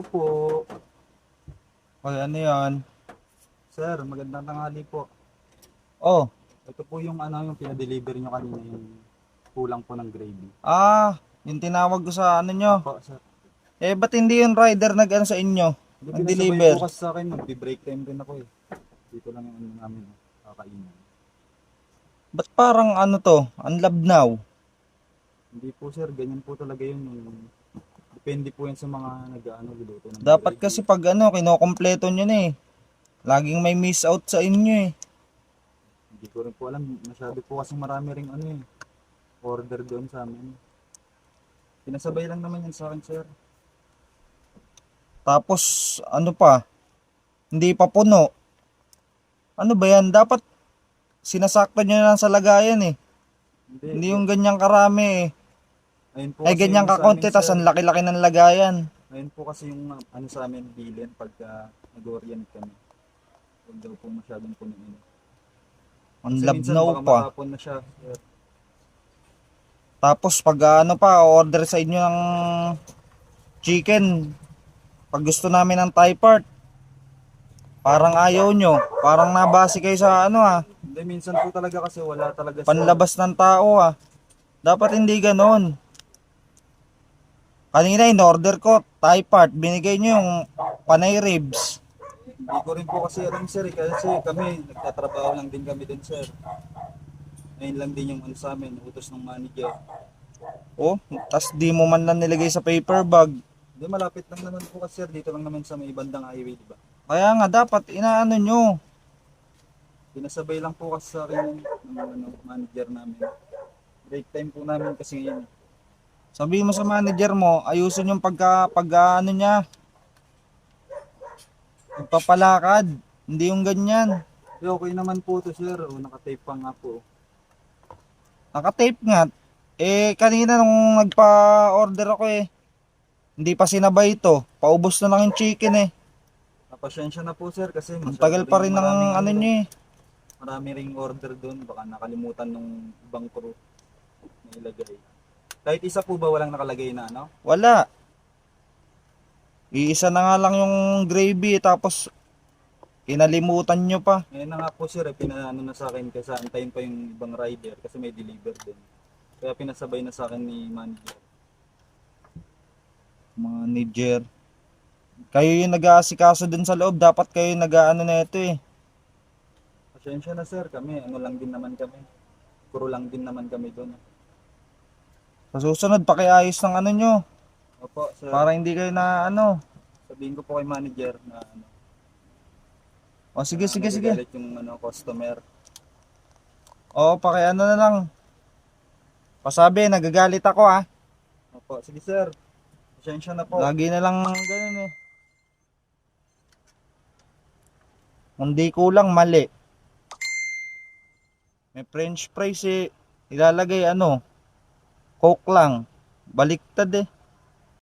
Tao po. Ay, ano yan? Sir, magandang tanghali po. Oh, Ito po yung yung pinadeliver nyo kanina, yung kulang po ng gravy. yung tinawag ko sa ano nyo. Opo, sir. Eh, ba't hindi yung rider nag-ano sa inyo? Hindi, pinasabay Nag-deliver? po kasi sa akin, magbe-break time din ako eh. Dito lang yung namin, kakainin. Ba't parang ano to? Unlabnaw? Hindi po sir, ganyan po talaga yun. Depende po yan sa mga luluto ng Dapat gravy. kasi pag ano, kinokompleto nyo na eh. Laging may miss out sa inyo eh. Hindi ko rin po alam, masyado po kasi marami ring order doon sa amin. Pinasabay lang naman yan sa akin sir. Tapos, ano pa? Hindi pa puno. Ano ba yan? Dapat sinasakto nyo na lang sa lagayan eh. Hindi, Hindi yung ganyang karami eh. ayun po Ay, kasi ganyan yung sa amin kakonti, tas sir. ang laki-laki ng lagayan. Ayun po kasi yung sa amin bilin pagka nag-orient kami. Huwag daw po masyadong punuin. Ang Kasi minsan labnaw baka pa. matapon na siya. Sir. Tapos pag ano pa, order sa inyo ng chicken. Pag gusto namin ng Thai part, parang ayaw nyo. Parang nabase kayo sa ano Hindi, minsan po talaga kasi wala talaga sir. panlabas ng tao Dapat hindi ganon. Kanina in order ko, Thai part, binigay nyo yung panay ribs. Hindi ko rin po kasi alam sir. Kasi kami, nagtatrabaho lang din kami din sir. Ngayon lang din yung sa amin, utos ng manager. Oh, tas di mo man lang nilagay sa paper bag. Hindi, malapit lang naman po kasi sir. Dito lang naman sa may bandang highway, di ba? Kaya nga dapat inaano nyo. Pinasabay lang po kasi sa akin ng manager namin. Break time po namin kasi ngayon. Sabihin mo sa manager mo, ayusin yung pag ano niya, pagpapalakad. Hindi yung ganyan. Okay naman po to sir. O, nakatape pa nga po. Naka-tape nga. Eh, kanina nung nagpa-order ako hindi pa sinabay ito. Paubos na lang yung chicken eh. Pasensya na po sir kasi Ang masyado tagal pa ring rin ng maraming ano nyo eh. marami ring order doon. Baka nakalimutan nung ibang crew na ilagay. Kahit isa po ba walang nakalagay na ano? Wala. Iisa na nga lang yung gravy tapos kinalimutan nyo pa. Ngayon na nga po sir, pinaano na sa akin kasi antayin pa yung ibang rider kasi may deliver din. Kaya pinasabay na sa akin ni manager. Manager. Kayo yung nag-aasikaso dun sa loob. Dapat kayo yung nag-aano na ito eh. Pasensya na sir, kami ano lang din naman kami. Crew lang din naman kami doon. Sa susunod, pakiayos ng ano nyo. Opo sir, Para hindi kayo na ano. sabihin ko po kay manager na O sige, na sige, sige. nagagalit yung customer. O, pakiano na lang. Pasabi, nagagalit ako Opo, sige sir. Pasensya na po. Lagi na lang ganun eh. Hindi kulang, mali. May french fries ilalagay Coke lang. Baliktad eh.